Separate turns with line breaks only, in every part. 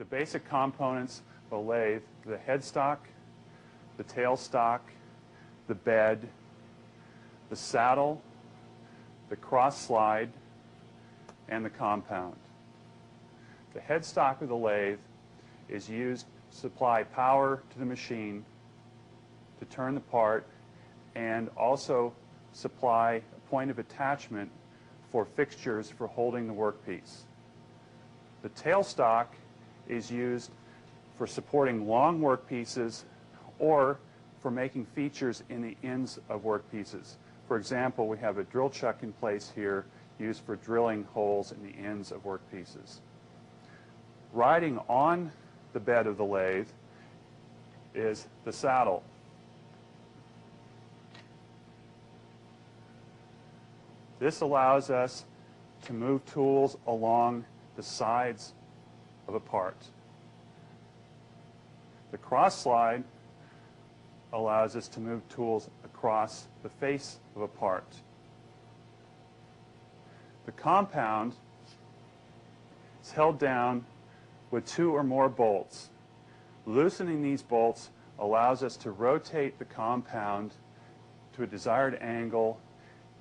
The basic components of a lathe: the headstock, the tailstock, the bed, the saddle, the cross slide, and the compound. The headstock of the lathe is used to supply power to the machine to turn the part and also supply a point of attachment for fixtures for holding the workpiece. The tailstock is used for supporting long workpieces or for making features in the ends of workpieces. For example, we have a drill chuck in place here used for drilling holes in the ends of workpieces. Riding on the bed of the lathe is the saddle. This allows us to move tools along the sides of a part. The cross slide allows us to move tools across the face of a part. The compound is held down with 2 or more bolts. Loosening these bolts allows us to rotate the compound to a desired angle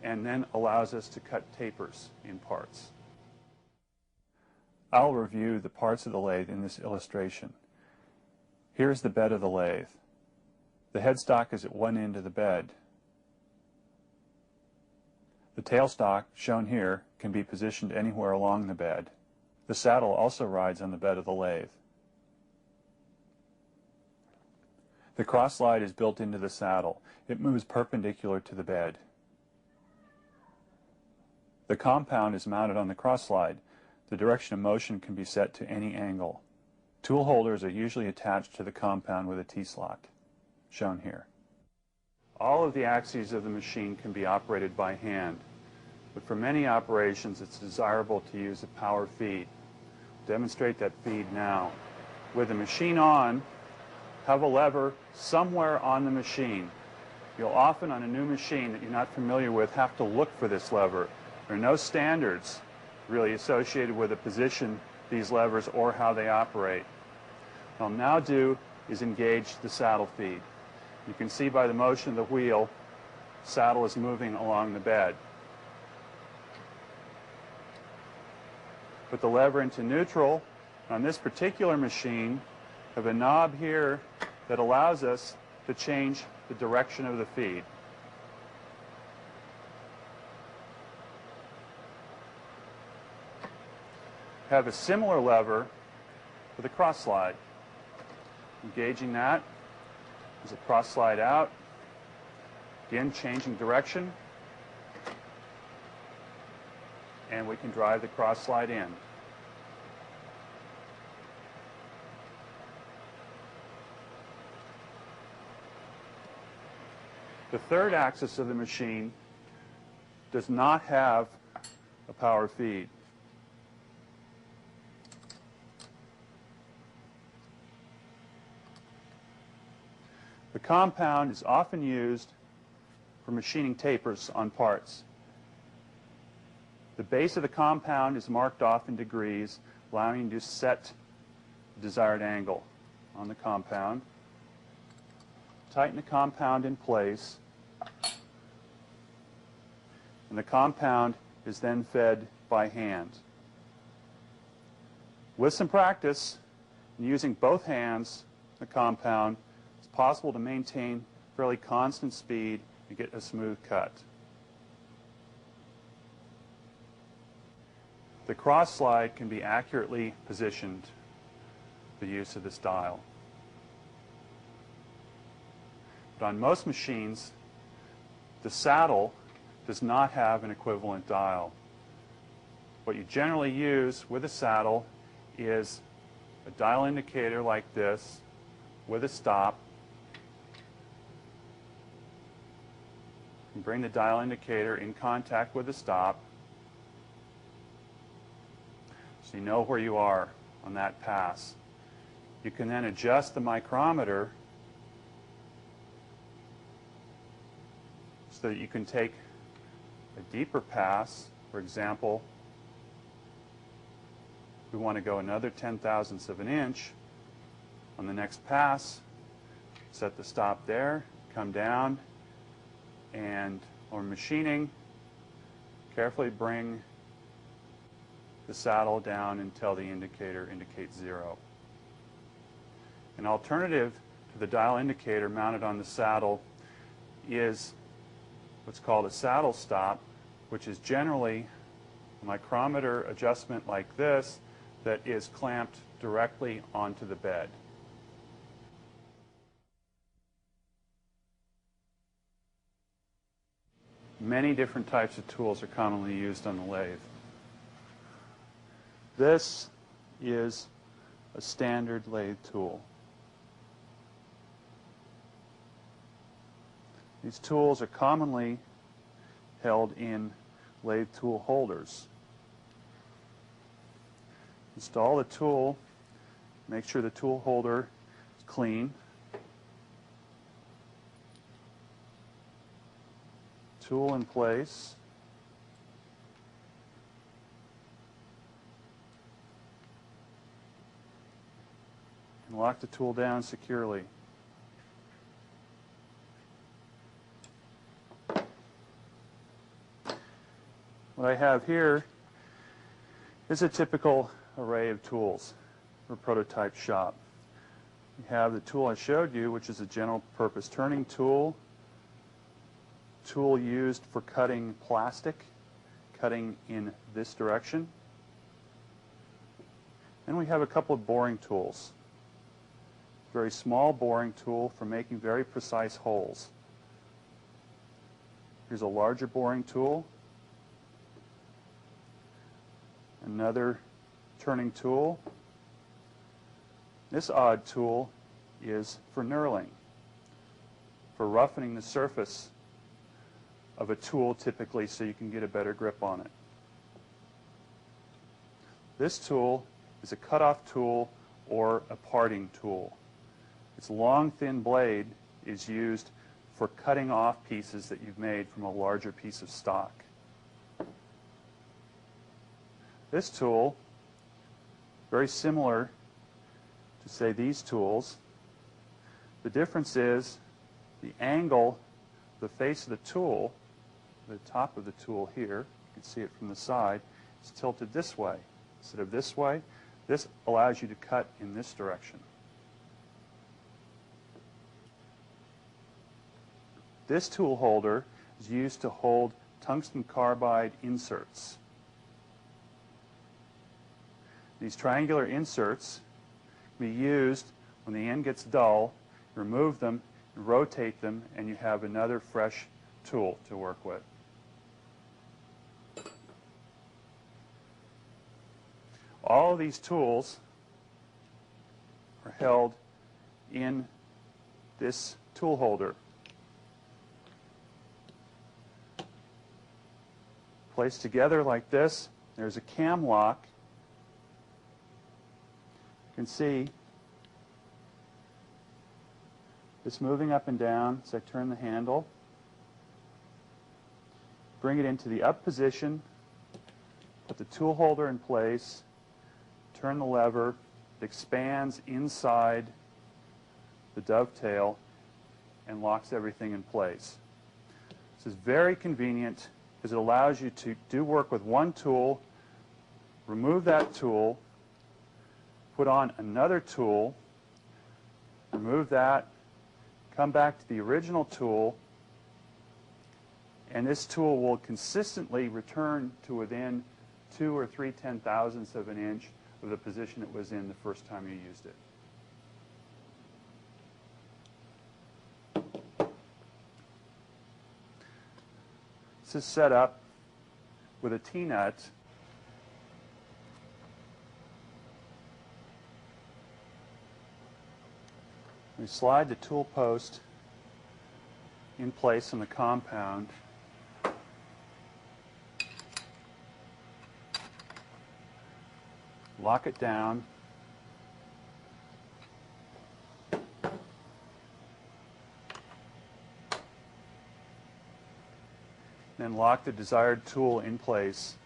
and then allows us to cut tapers in parts. I'll review the parts of the lathe in this illustration. Here's the bed of the lathe. The headstock is at one end of the bed. The tailstock, shown here, can be positioned anywhere along the bed. The saddle also rides on the bed of the lathe. The cross slide is built into the saddle. It moves perpendicular to the bed. The compound is mounted on the cross slide. The direction of motion can be set to any angle. Tool holders are usually attached to the compound with a T-slot, shown here. All of the axes of the machine can be operated by hand, but for many operations it's desirable to use a power feed. Demonstrate that feed now. With the machine on, have a lever somewhere on the machine. You'll often, on a new machine that you're not familiar with, have to look for this lever. There are no standards really associated with the position of these levers or how they operate. What I'll now do is engage the saddle feed. You can see by the motion of the wheel, the saddle is moving along the bed. Put the lever into neutral. On this particular machine, I have a knob here that allows us to change the direction of the feed. Have a similar lever for the cross slide. Engaging that, there's a cross slide out. Again, changing direction. And we can drive the cross slide in. The third axis of the machine does not have a power feed. The compound is often used for machining tapers on parts. The base of the compound is marked off in degrees, allowing you to set the desired angle on the compound. Tighten the compound in place, and the compound is then fed by hand. With some practice, and using both hands, the compound, it's possible to maintain fairly constant speed and get a smooth cut. The cross slide can be accurately positioned with the use of this dial. But on most machines, the saddle does not have an equivalent dial. What you generally use with a saddle is a dial indicator like this with a stop. You bring the dial indicator in contact with the stop so you know where you are on that pass. You can then adjust the micrometer so that you can take a deeper pass, for example, we want to go another 10,000ths of an inch. On the next pass, set the stop there, come down, and when we're machining, carefully bring the saddle down until the indicator indicates 0. An alternative to the dial indicator mounted on the saddle is what's called a saddle stop, which is generally a micrometer adjustment like this that is clamped directly onto the bed. Many different types of tools are commonly used on the lathe. This is a standard lathe tool. These tools are commonly held in lathe tool holders. Install the tool, make sure the tool holder is clean. Tool in place. And lock the tool down securely. What I have here is a typical array of tools for a prototype shop. We have the tool I showed you, which is a general purpose turning tool, tool used for cutting plastic, cutting in this direction. And we have a couple of boring tools. Very small boring tool for making very precise holes. Here's a larger boring tool. Another turning tool. This odd tool is for knurling, for roughening the surface of a tool typically so you can get a better grip on it. This tool is a cutoff tool or a parting tool. Its long, thin blade is used for cutting off pieces that you've made from a larger piece of stock. This tool, very similar to, say, these tools. The difference is the angle, the face of the tool, the top of the tool here, you can see it from the side, is tilted this way instead of this way. This allows you to cut in this direction. This tool holder is used to hold tungsten carbide inserts. These triangular inserts can be used when the end gets dull, remove them, rotate them, and you have another fresh tool to work with. All of these tools are held in this tool holder. Placed together like this, there's a cam lock. You can see this moving up and down as I turn the handle. Bring it into the up position, put the tool holder in place, turn the lever, it expands inside the dovetail and locks everything in place. This is very convenient because it allows you to do work with one tool, remove that tool, put on another tool, remove that, come back to the original tool, and this tool will consistently return to within 2 or 3 10,000ths of an inch of the position it was in the first time you used it. This is set up with a T-nut. We slide the tool post in place on the compound. Lock it down. Then lock the desired tool in place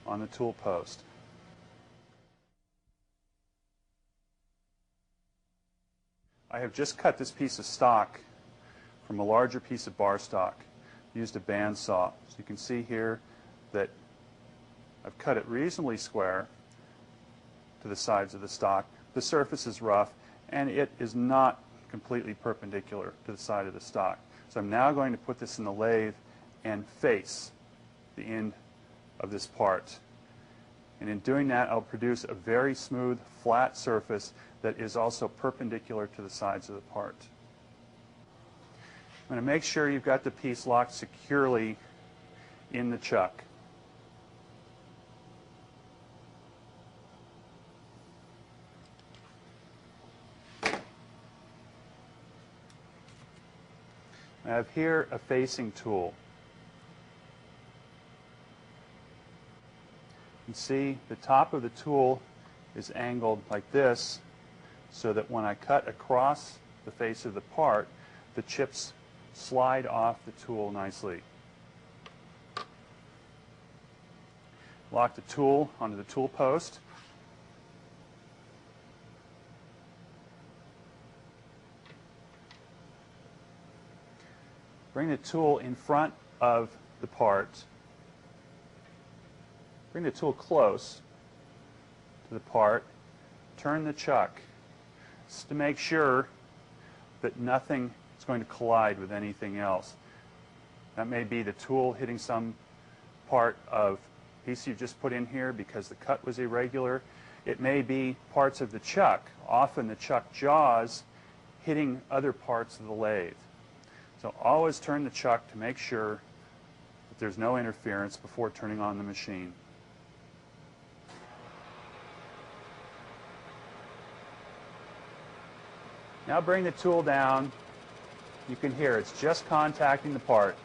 on the tool post. I have just cut this piece of stock from a larger piece of bar stock. Used a bandsaw. So you can see here that I've cut it reasonably square to the sides of the stock. The surface is rough and it is not completely perpendicular to the side of the stock. So I'm now going to put this in the lathe and face the end of this part. And in doing that, I'll produce a very smooth, flat surface that is also perpendicular to the sides of the part. I'm going to make sure you've got the piece locked securely in the chuck. I have here a facing tool. You can see the top of the tool is angled like this so that when I cut across the face of the part, the chips slide off the tool nicely. Lock the tool onto the tool post. Bring the tool in front of the part. Bring the tool close to the part. Turn the chuck just to make sure that nothing is going to collide with anything else. That may be the tool hitting some part of the piece you just put in here because the cut was irregular. It may be parts of the chuck, often the chuck jaws, hitting other parts of the lathe. So always turn the chuck to make sure that there's no interference before turning on the machine. Now bring the tool down. You can hear it's just contacting the part.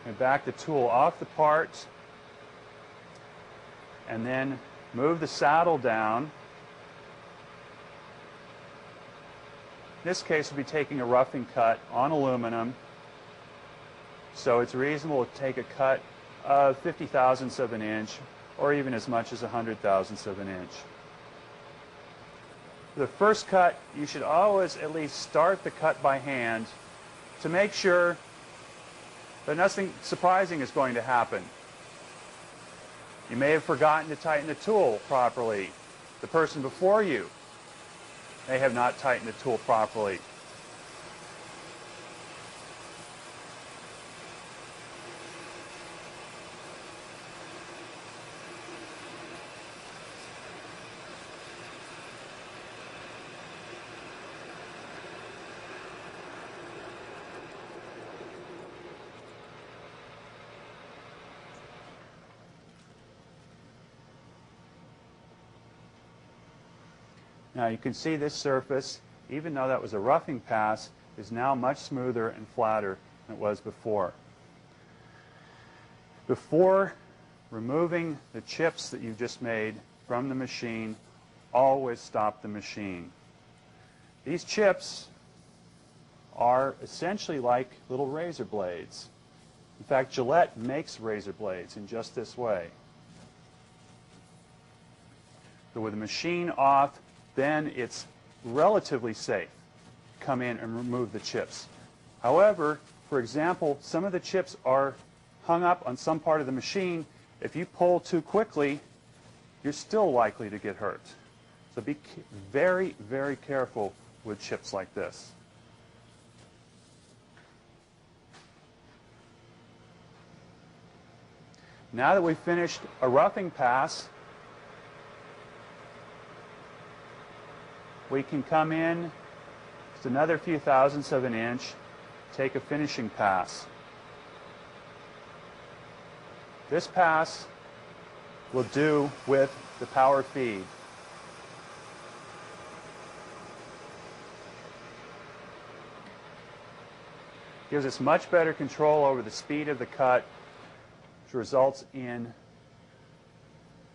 And back the tool off the part and then move the saddle down. In this case, we'll be taking a roughing cut on aluminum, so it's reasonable to take a cut of 50 thousandths of an inch or even as much as 100 thousandths of an inch. For the first cut, you should always at least start the cut by hand to make sure that nothing surprising is going to happen. You may have forgotten to tighten the tool properly. The person before you may have not tightened the tool properly. Now you can see this surface, even though that was a roughing pass, is now much smoother and flatter than it was before. Before removing the chips that you've just made from the machine, always stop the machine. These chips are essentially like little razor blades. In fact, Gillette makes razor blades in just this way. So with the machine off, then it's relatively safe to come in and remove the chips. However, for example, some of the chips are hung up on some part of the machine. If you pull too quickly, you're still likely to get hurt. So be very, very careful with chips like this. Now that we've finished a roughing pass, we can come in just another few thousandths of an inch, take a finishing pass. This pass will do with the power feed. Gives us much better control over the speed of the cut, which results in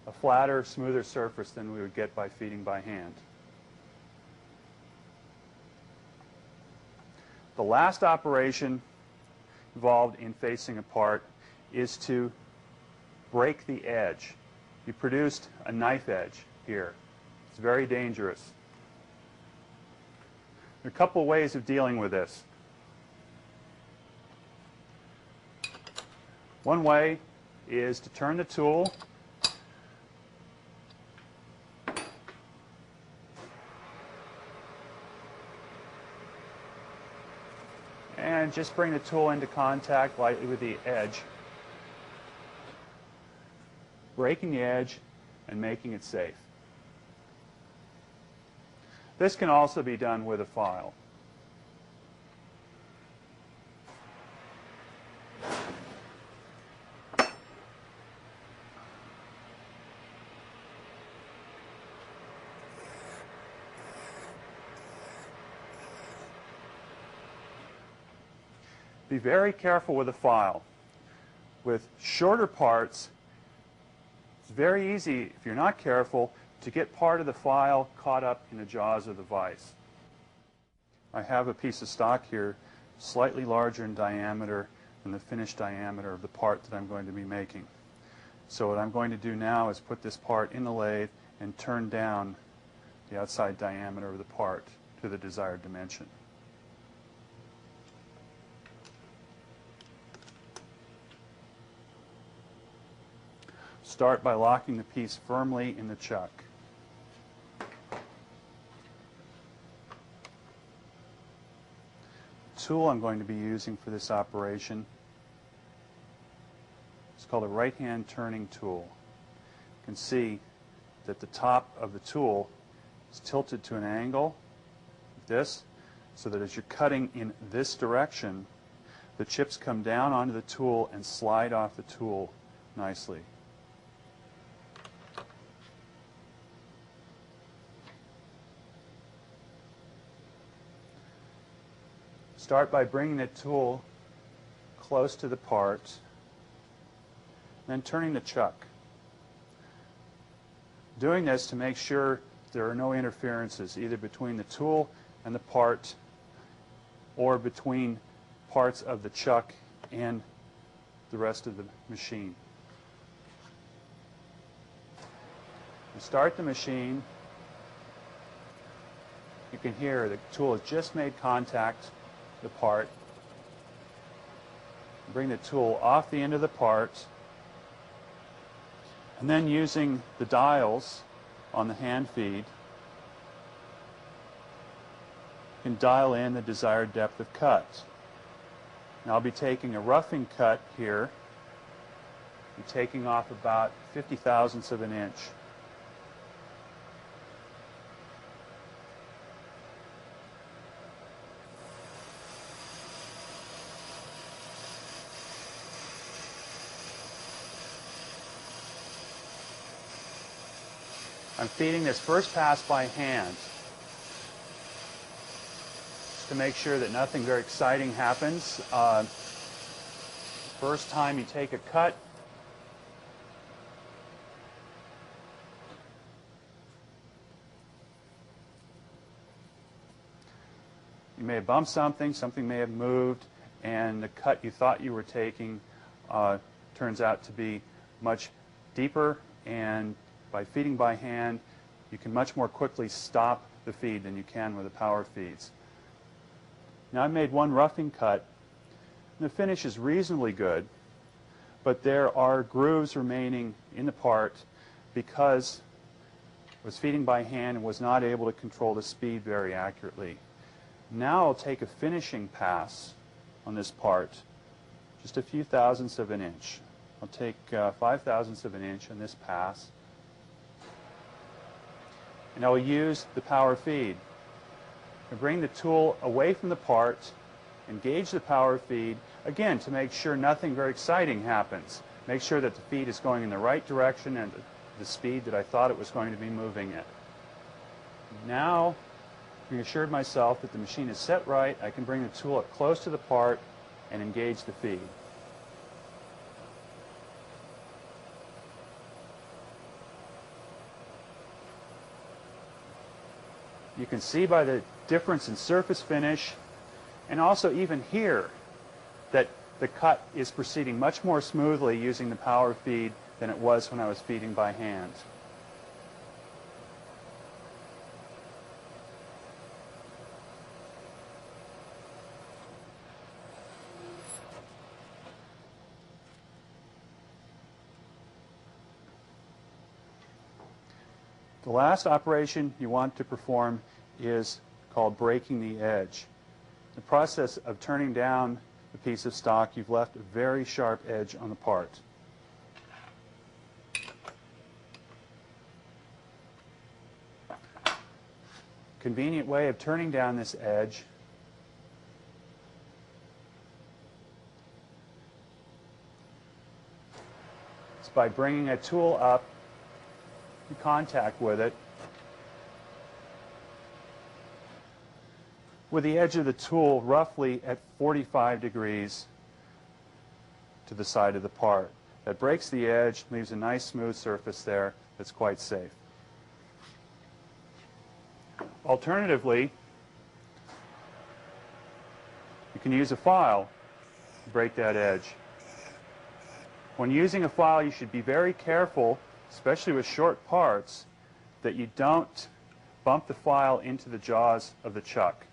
a flatter, smoother surface than we would get by feeding by hand. The last operation involved in facing a part is to break the edge. You produced a knife edge here. It's very dangerous. There are a couple of ways of dealing with this. One way is to turn the tool and just bring the tool into contact lightly with the edge, breaking the edge and making it safe. This can also be done with a file. Be very careful with a file. With shorter parts, it's very easy, if you're not careful, to get part of the file caught up in the jaws of the vise. I have a piece of stock here, slightly larger in diameter than the finished diameter of the part that I'm going to be making. So what I'm going to do now is put this part in the lathe and turn down the outside diameter of the part to the desired dimension. Start by locking the piece firmly in the chuck. The tool I'm going to be using for this operation is called a right-hand turning tool. You can see that the top of the tool is tilted to an angle like this, so that as you're cutting in this direction, the chips come down onto the tool and slide off the tool nicely. Start by bringing the tool close to the part, then turning the chuck. Doing this to make sure there are no interferences either between the tool and the part or between parts of the chuck and the rest of the machine. You start the machine, you can hear the tool has just made contact the part. Bring the tool off the end of the part, and then using the dials on the hand feed, you can dial in the desired depth of cut. Now I'll be taking a roughing cut here. I'm taking off about 50 thousandths of an inch. I'm feeding this first pass by hand, just to make sure that nothing very exciting happens. First time you take a cut, you may have bumped something, something may have moved, and the cut you thought you were taking turns out to be much deeper, and by feeding by hand, you can much more quickly stop the feed than you can with the power feeds. Now I've made one roughing cut, and the finish is reasonably good, but there are grooves remaining in the part because I was feeding by hand and was not able to control the speed very accurately. Now I'll take a finishing pass on this part, just a few thousandths of an inch. I'll take 5 thousandths of an inch on this pass, and I will use the power feed. I bring the tool away from the part, engage the power feed, again to make sure nothing very exciting happens. Make sure that the feed is going in the right direction and the speed that I thought it was going to be moving at. Now, having assured myself that the machine is set right, I can bring the tool up close to the part and engage the feed. You can see by the difference in surface finish, and also even here, that the cut is proceeding much more smoothly using the power feed than it was when I was feeding by hand. The last operation you want to perform is called breaking the edge. In the process of turning down the piece of stock, you've left a very sharp edge on the part. Convenient way of turning down this edge is by bringing a tool up in contact with it, with the edge of the tool roughly at 45 degrees to the side of the part. That breaks the edge, leaves a nice smooth surface there that's quite safe. Alternatively, you can use a file to break that edge. When using a file, you should be very careful, especially with short parts, that you don't bump the file into the jaws of the chuck.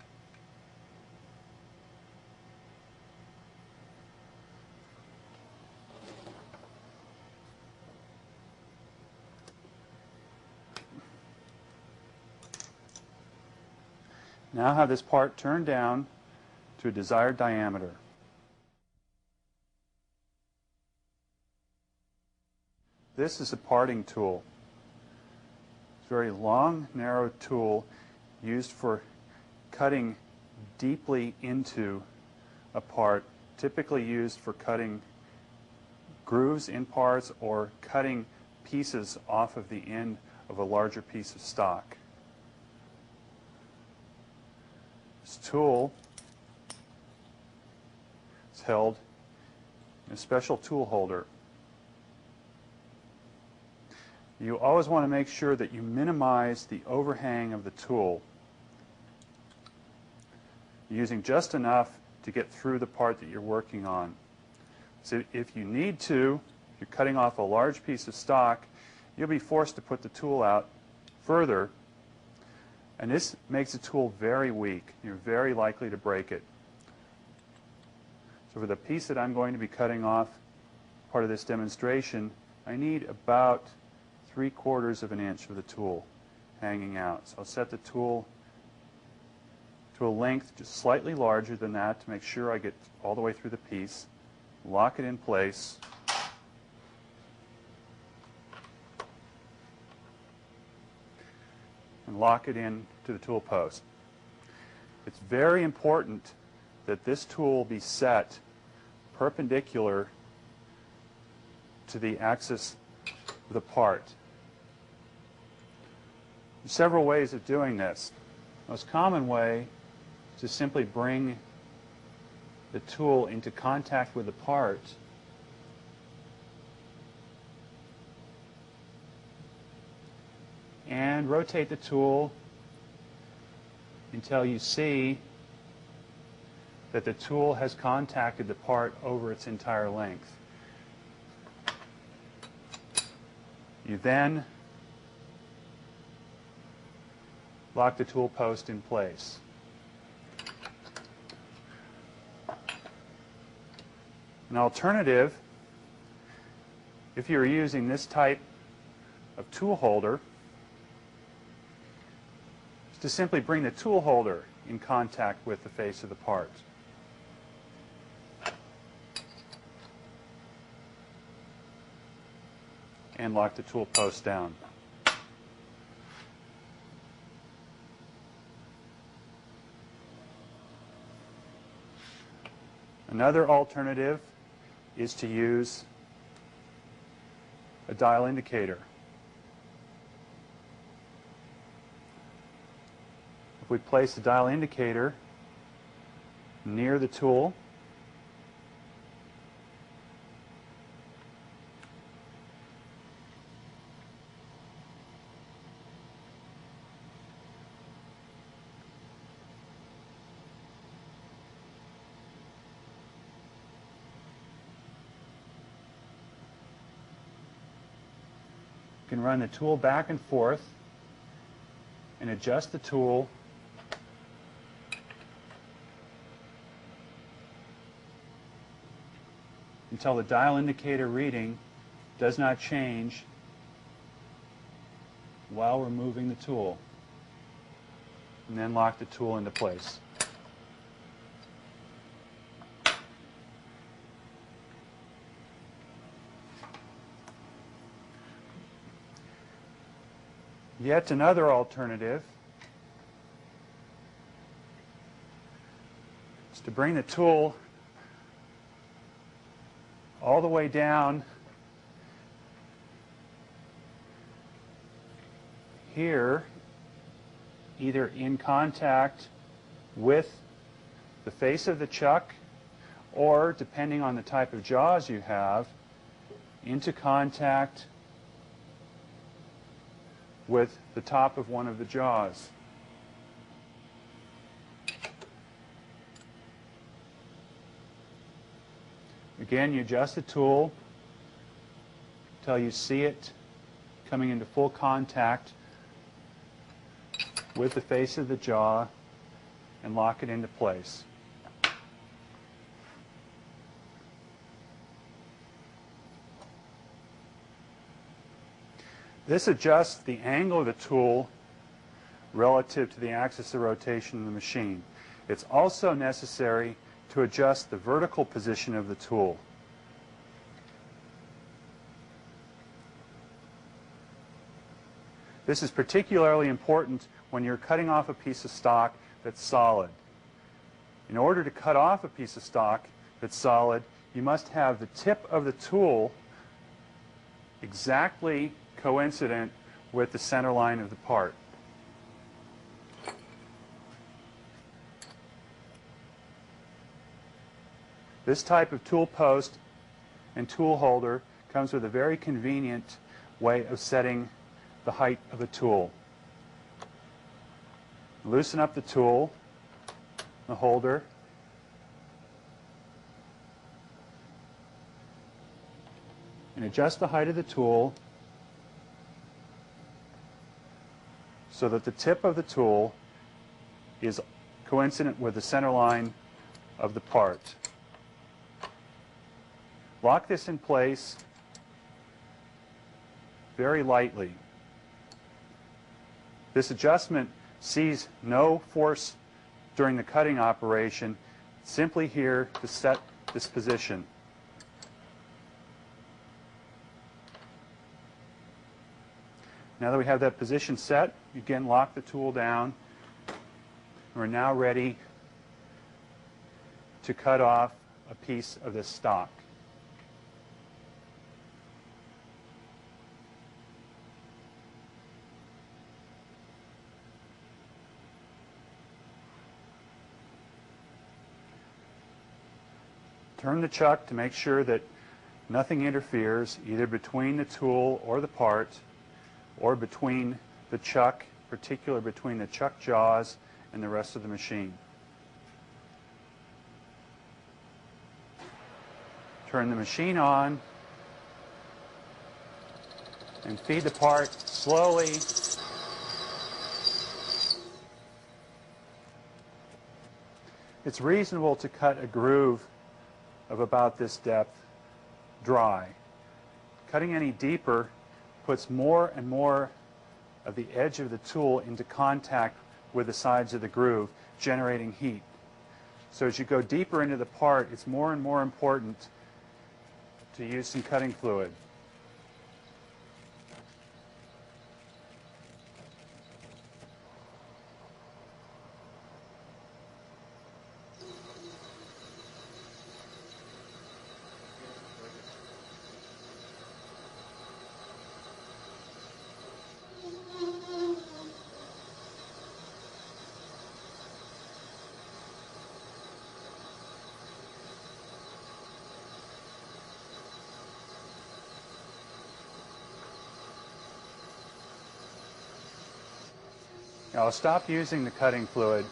Now have this part turned down to a desired diameter. This is a parting tool. It's a very long, narrow tool used for cutting deeply into a part, typically used for cutting grooves in parts or cutting pieces off of the end of a larger piece of stock. This tool is held in a special tool holder. You always want to make sure that you minimize the overhang of the tool, using just enough to get through the part that you're working on. So if you need to, if you're cutting off a large piece of stock, you'll be forced to put the tool out further, and this makes the tool very weak. You're very likely to break it. So for the piece that I'm going to be cutting off, part of this demonstration, I need about 3/4 of an inch of the tool hanging out. So I'll set the tool to a length just slightly larger than that to make sure I get all the way through the piece. Lock it in place. And lock it in to the tool post. It's very important that this tool be set perpendicular to the axis of the part. There's several ways of doing this. The most common way is to simply bring the tool into contact with the part and rotate the tool until you see that the tool has contacted the part over its entire length. You then lock the tool post in place. An alternative, if you're using this type of tool holder, is to simply bring the tool holder in contact with the face of the part. And lock the tool post down. Another alternative is to use a dial indicator. If we place the dial indicator near the tool, you can run the tool back and forth and adjust the tool until the dial indicator reading does not change while removing the tool, and then lock the tool into place. Yet another alternative is to bring the tool all the way down here, either in contact with the face of the chuck, or, depending on the type of jaws you have, into contact with the top of one of the jaws. Again, you adjust the tool until you see it coming into full contact with the face of the jaw, and lock it into place. This adjusts the angle of the tool relative to the axis of rotation of the machine. It's also necessary to adjust the vertical position of the tool. This is particularly important when you're cutting off a piece of stock that's solid. In order to cut off a piece of stock that's solid, you must have the tip of the tool exactly coincident with the center line of the part. This type of tool post and tool holder comes with a very convenient way of setting the height of the tool. Loosen up the tool, the holder, and adjust the height of the tool so that the tip of the tool is coincident with the center line of the part. Lock this in place very lightly. This adjustment sees no force during the cutting operation, simply here to set this position. Now that we have that position set, again lock the tool down. We're now ready to cut off a piece of this stock. Turn the chuck to make sure that nothing interferes either between the tool or the part, or between the chuck, particularly between the chuck jaws and the rest of the machine. Turn the machine on and feed the part slowly It's reasonable to cut a groove of about this depth dry. Cutting any deeper puts more and more of the edge of the tool into contact with the sides of the groove, generating heat. So as you go deeper into the part, it's more and more important to use some cutting fluid. Now I'll stop using the cutting fluid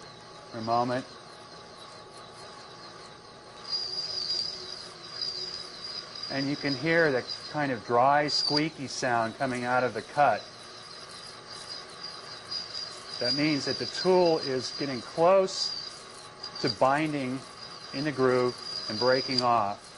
for a moment. And you can hear the kind of dry, squeaky sound coming out of the cut. That means that the tool is getting close to binding in the groove and breaking off.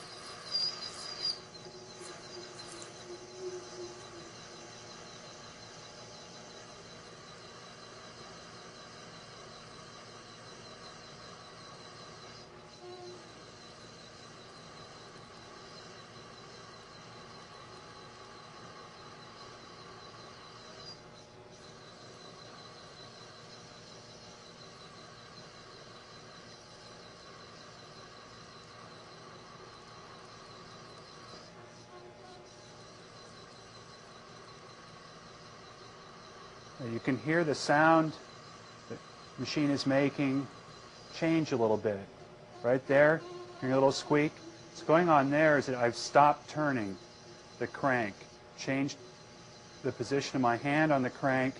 You can hear the sound the machine is making change a little bit. Right there, hearing a little squeak. What's going on there is that I've stopped turning the crank, changed the position of my hand on the crank,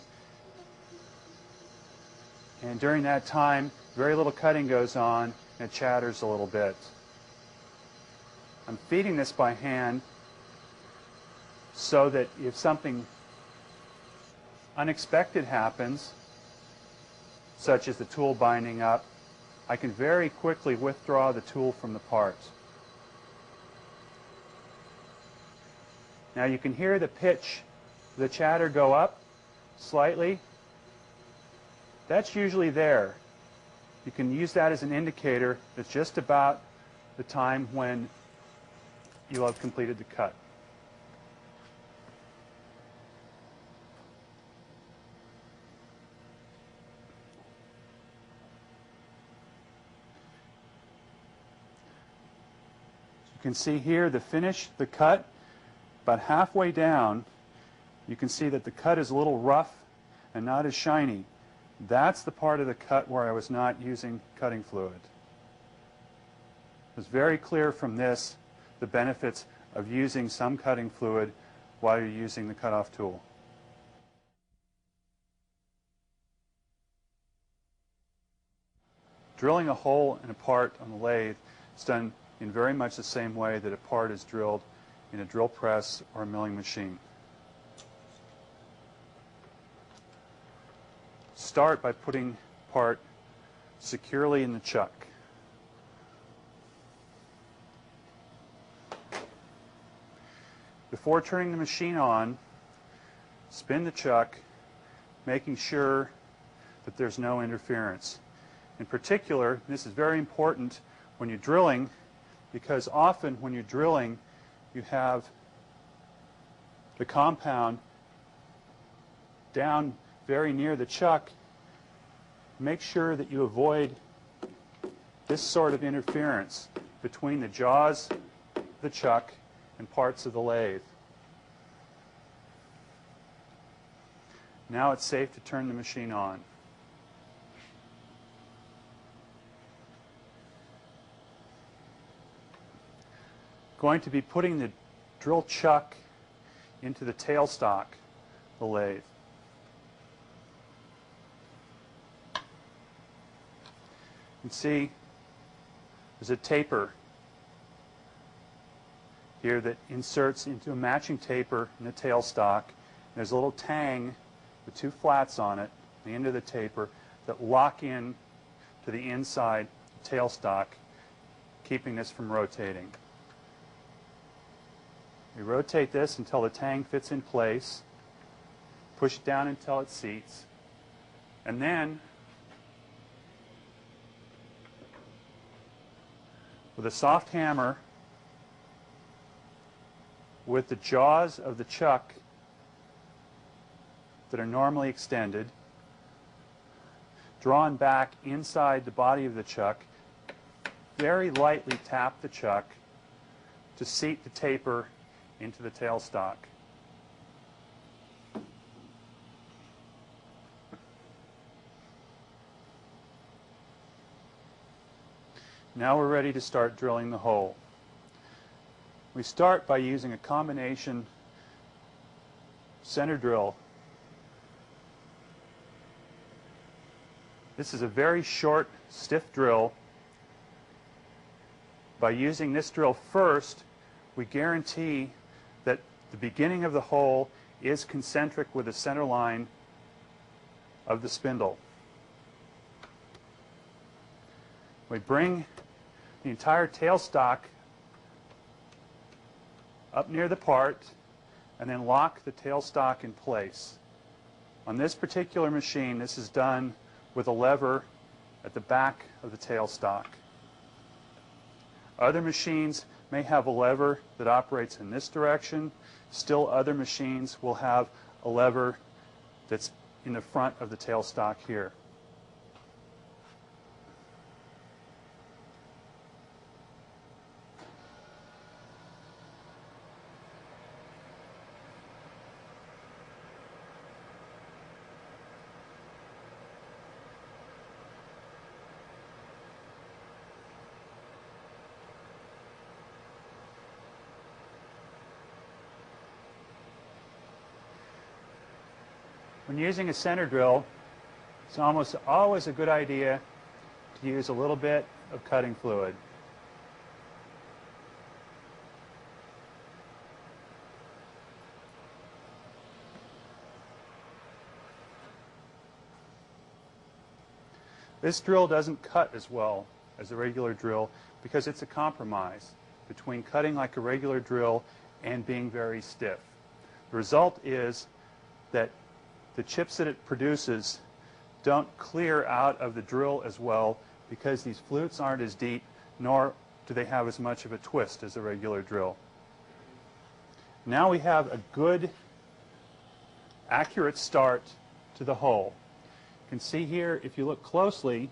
and during that time, very little cutting goes on, and it chatters a little bit. I'm feeding this by hand so that if something unexpected happens, such as the tool binding up, I can very quickly withdraw the tool from the part. Now you can hear the pitch, the chatter go up slightly. That's usually there. You can use that as an indicator. It's just about the time when you'll have completed the cut. You can see here the finish, the cut, about halfway down, you can see that the cut is a little rough and not as shiny. That's the part of the cut where I was not using cutting fluid. It's very clear from this the benefits of using some cutting fluid while you're using the cutoff tool. Drilling a hole in a part on the lathe is done in very much the same way that a part is drilled in a drill press or a milling machine. Start by putting part securely in the chuck. Before turning the machine on, spin the chuck, making sure that there's no interference. In particular, this is very important when you're drilling, because often when you're drilling, you have the compound down very near the chuck. Make sure that you avoid this sort of interference between the jaws of the chuck and parts of the lathe. Now it's safe to turn the machine on. Going to be putting the drill chuck into the tailstock of the lathe. You can see there's a taper here that inserts into a matching taper in the tailstock. There's a little tang with two flats on it, the end of the taper, that lock in to the inside tailstock, keeping this from rotating. We rotate this until the tang fits in place, push it down until it seats, and then with a soft hammer, with the jaws of the chuck that are normally extended, drawn back inside the body of the chuck, very lightly tap the chuck to seat the taper into the tailstock. Now we're ready to start drilling the hole. We start by using a combination center drill. This is a very short, stiff drill. By using this drill first, we guarantee that the beginning of the hole is concentric with the center line of the spindle. We bring the entire tailstock up near the part and then lock the tailstock in place. On this particular machine, this is done with a lever at the back of the tailstock. Other machines may have a lever that operates in this direction. Still other machines will have a lever that's in the front of the tailstock here. When using a center drill, it's almost always a good idea to use a little bit of cutting fluid. This drill doesn't cut as well as a regular drill because it's a compromise between cutting like a regular drill and being very stiff. The result is that the chips that it produces don't clear out of the drill as well because these flutes aren't as deep, nor do they have as much of a twist as a regular drill. Now we have a good, accurate start to the hole. You can see here, if you look closely,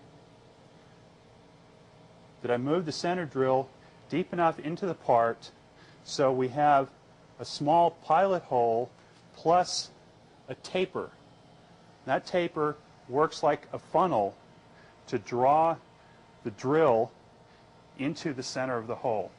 that I moved the center drill deep enough into the part so we have a small pilot hole plus a taper. That taper works like a funnel to draw the drill into the center of the hole.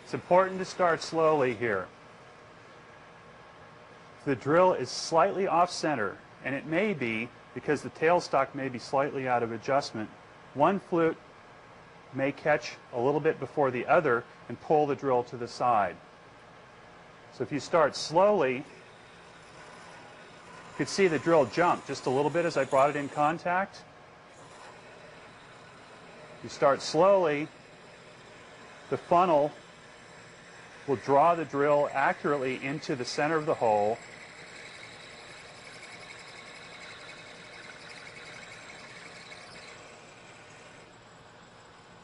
It's important to start slowly here. The drill is slightly off-center, and it may be because the tailstock may be slightly out of adjustment. One flute may catch a little bit before the other and pull the drill to the side. So if you start slowly, you could see the drill jump just a little bit as I brought it in contact. You start slowly, the funnel will draw the drill accurately into the center of the hole.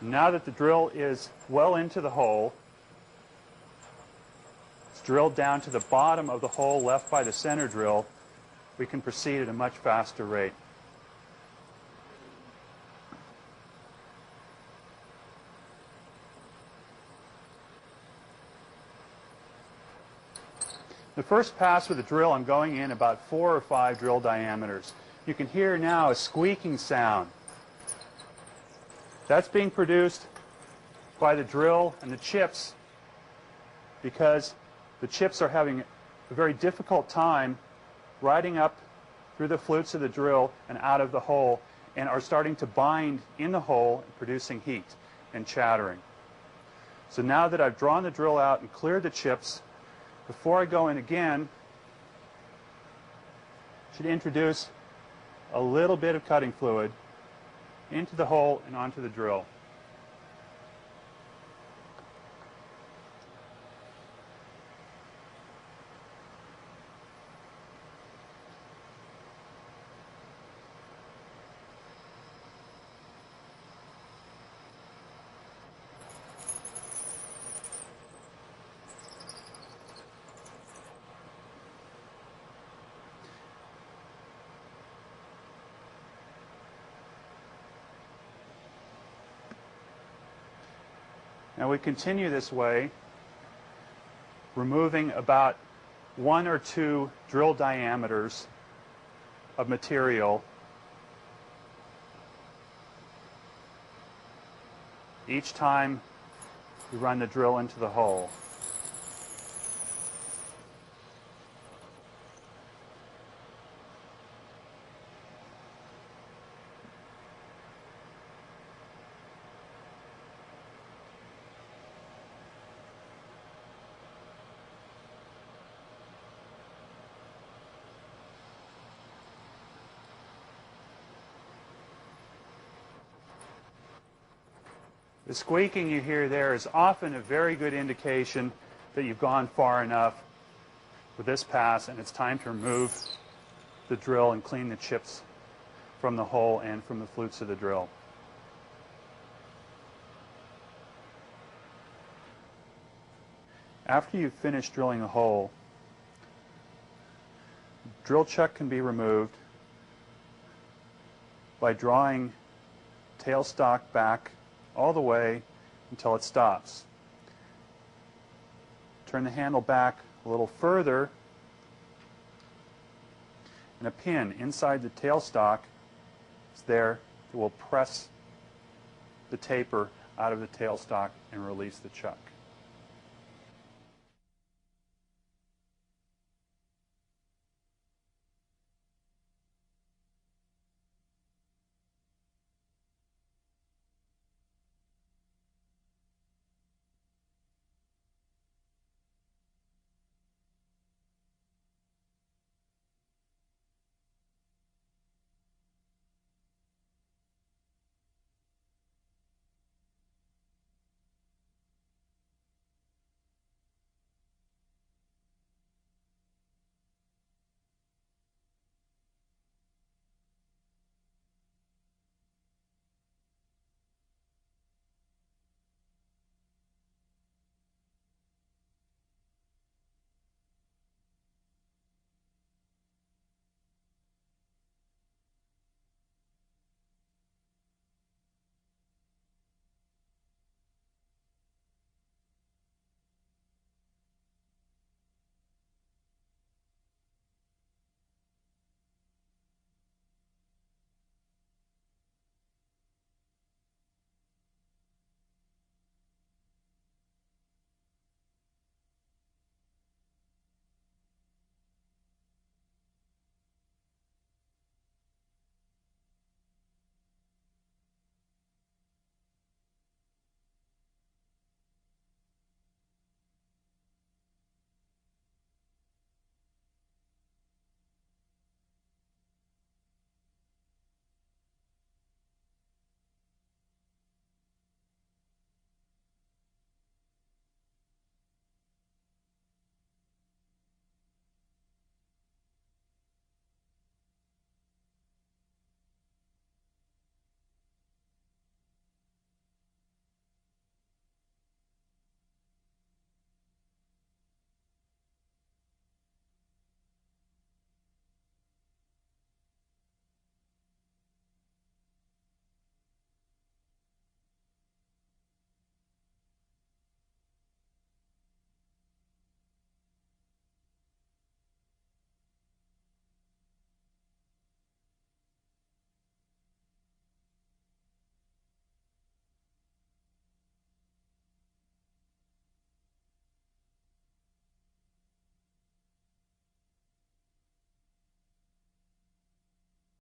Now that the drill is well into the hole, it's drilled down to the bottom of the hole left by the center drill, we can proceed at a much faster rate. The first pass with the drill, I'm going in about 4 or 5 drill diameters. You can hear now a squeaking sound. That's being produced by the drill and the chips because the chips are having a very difficult time riding up through the flutes of the drill and out of the hole and are starting to bind in the hole, producing heat and chattering. So now that I've drawn the drill out and cleared the chips, before I go in again, I should introduce a little bit of cutting fluid into the hole and onto the drill. Now we continue this way, removing about 1 or 2 drill diameters of material each time we run the drill into the hole. The squeaking you hear there is often a very good indication that you've gone far enough with this pass and it's time to remove the drill and clean the chips from the hole and from the flutes of the drill. After you've finished drilling a hole, drill chuck can be removed by drawing tailstock back all the way until it stops. Turn the handle back a little further, and a pin inside the tailstock is there that will press the taper out of the tailstock and release the chuck.